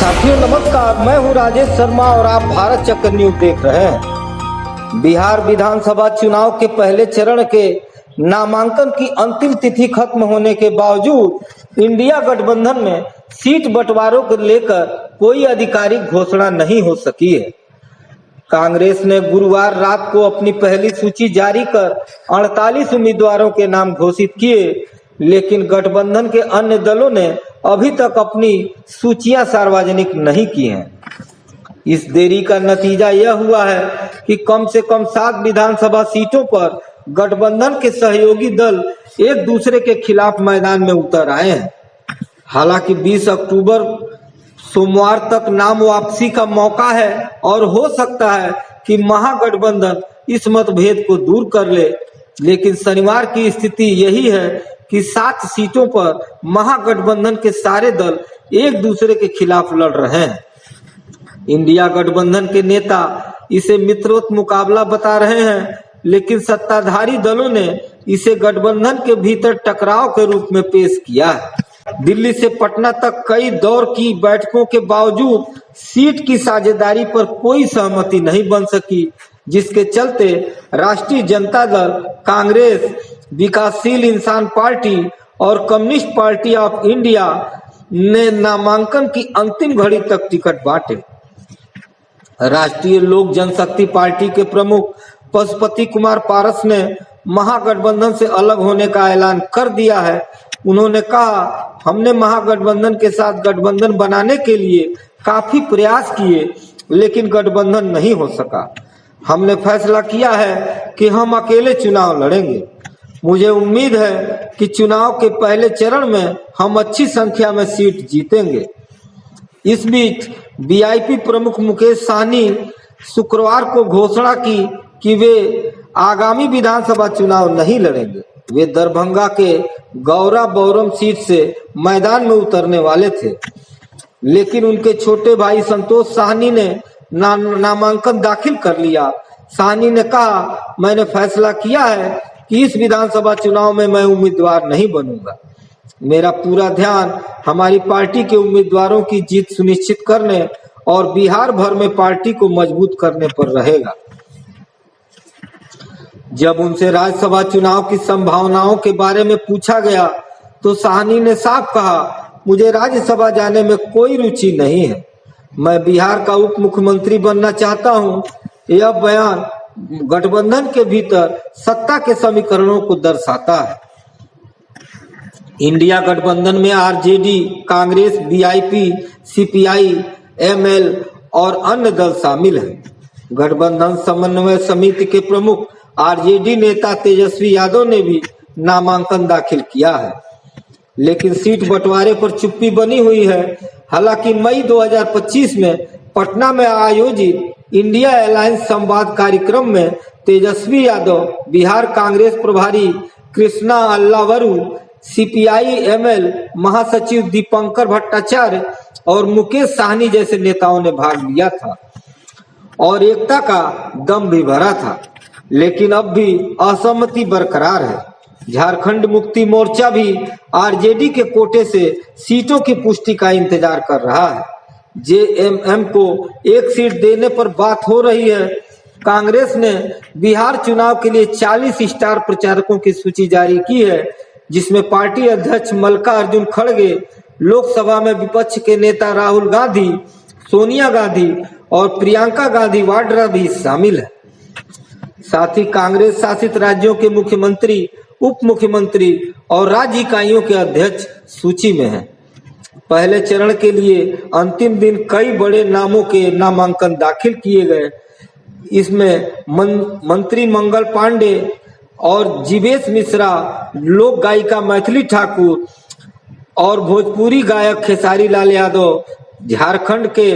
साथियों नमस्कार, मैं हूं राजेश शर्मा और आप भारत चक्र न्यूज देख रहे हैं। बिहार विधानसभा चुनाव के पहले चरण के नामांकन की अंतिम तिथि खत्म होने के बावजूद इंडिया गठबंधन में सीट बंटवारों को लेकर कोई आधिकारिक घोषणा नहीं हो सकी है। कांग्रेस ने गुरुवार रात को अपनी पहली सूची जारी कर 48 उम्मीदवारों के नाम घोषित किए, लेकिन गठबंधन के अन्य दलों ने अभी तक अपनी सूचियां सार्वजनिक नहीं की हैं। इस देरी का नतीजा यह हुआ है कि कम से कम 7 विधानसभा सीटों पर गठबंधन के सहयोगी दल एक दूसरे के खिलाफ मैदान में उतर आए हैं। हालांकि 20 अक्टूबर सोमवार तक नाम वापसी का मौका है और हो सकता है कि महागठबंधन इस मतभेद को दूर कर ले, लेकिन शनिवार की स्थिति यही है कि 7 सीटों पर महागठबंधन के सारे दल एक दूसरे के खिलाफ लड़ रहे हैं। इंडिया गठबंधन के नेता इसे मित्रवत मुकाबला बता रहे हैं, लेकिन सत्ताधारी दलों ने इसे गठबंधन के भीतर टकराव के रूप में पेश किया है। दिल्ली से पटना तक कई दौर की बैठकों के बावजूद सीट की साझेदारी पर कोई सहमति नहीं बन सकी, जिसके चलते राष्ट्रीय जनता दल, कांग्रेस, विकासशील इंसान पार्टी और कम्युनिस्ट पार्टी ऑफ इंडिया ने नामांकन की अंतिम घड़ी तक टिकट बांटे। राष्ट्रीय लोक जनशक्ति पार्टी के प्रमुख पशुपति कुमार पारस ने महागठबंधन से अलग होने का ऐलान कर दिया है। उन्होंने कहा, हमने महागठबंधन के साथ गठबंधन बनाने के लिए काफी प्रयास किए, लेकिन गठबंधन नहीं हो सका। हमने फैसला किया है कि हम अकेले चुनाव लड़ेंगे। मुझे उम्मीद है कि चुनाव के पहले चरण में हम अच्छी संख्या में सीट जीतेंगे। इस बीच वीआईपी प्रमुख मुकेश सहनी शुक्रवार को घोषणा की कि वे आगामी विधानसभा चुनाव नहीं लड़ेंगे। वे दरभंगा के गौरा बौरम सीट से मैदान में उतरने वाले थे, लेकिन उनके छोटे भाई संतोष सहनी ने नामांकन दाखिल कर लिया। सहनी ने कहा, मैंने फैसला किया है कि इस विधानसभा चुनाव में मैं उम्मीदवार नहीं बनूंगा। मेरा पूरा ध्यान हमारी पार्टी के उम्मीदवारों की जीत सुनिश्चित करने और बिहार भर में पार्टी को मजबूत करने पर रहेगा। जब उनसे राज्यसभा चुनाव की संभावनाओं के बारे में पूछा गया तो सहनी ने साफ कहा, मुझे राज्यसभा जाने में कोई रुचि नहीं है। मैं बिहार का उप मुख्यमंत्री बनना चाहता हूं। यह बयान गठबंधन के भीतर सत्ता के समीकरणों को दर्शाता है। इंडिया गठबंधन में RJD, Congress, VIP, CPI, ML और अन्य दल शामिल हैं। गठबंधन समन्वय समिति के प्रमुख आरजेडी नेता तेजस्वी यादव ने भी नामांकन दाखिल किया है, लेकिन सीट बंटवारे पर चुप्पी बनी हुई है। हालांकि मई 2025 में पटना में आयोजित इंडिया अलायंस संवाद कार्यक्रम में तेजस्वी यादव, बिहार कांग्रेस प्रभारी कृष्णा अल्लावरू, सीपीआई एमएल महासचिव दीपंकर भट्टाचार्य और मुकेश सहनी जैसे नेताओं ने भाग लिया था और एकता का दम भी भरा था, लेकिन अब भी असहमति बरकरार है। झारखंड मुक्ति मोर्चा भी आरजेडी के कोटे से सीटों की पुष्टि का इंतजार कर रहा है। जेएमएम को एक सीट देने पर बात हो रही है। कांग्रेस ने बिहार चुनाव के लिए 40 स्टार प्रचारकों की सूची जारी की है, जिसमें पार्टी अध्यक्ष मल्लिकार्जुन खड़गे, लोकसभा में विपक्ष के नेता राहुल गांधी, सोनिया गांधी और प्रियंका गांधी वाड्रा भी शामिल है। साथ ही कांग्रेस शासित राज्यों के मुख्यमंत्री, उप मुख्यमंत्री और राज्य इकाइयों के अध्यक्ष सूची में हैं। पहले चरण के लिए अंतिम दिन कई बड़े नामों के नामांकन दाखिल किए गए। इसमें मंत्री मंगल पांडे और जीवेश मिश्रा, लोक गायिका मैथिली ठाकुर और भोजपुरी गायक खेसारी लाल यादव, झारखंड के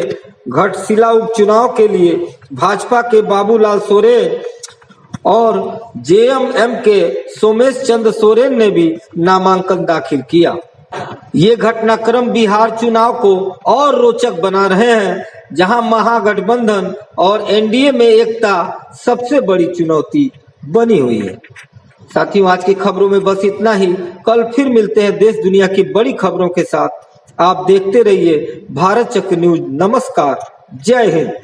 घाटशिला उपचुनाव के लिए भाजपा के बाबूलाल सोरेन और जेएमएम के सोमेश चंद्र सोरेन ने भी नामांकन दाखिल किया। ये घटनाक्रम बिहार चुनाव को और रोचक बना रहे हैं, जहां महागठबंधन और एनडीए में एकता सबसे बड़ी चुनौती बनी हुई है। साथियों, आज की खबरों में बस इतना ही। कल फिर मिलते हैं देश दुनिया की बड़ी खबरों के साथ। आप देखते रहिए भारत चक्र न्यूज। नमस्कार, जय हिंद।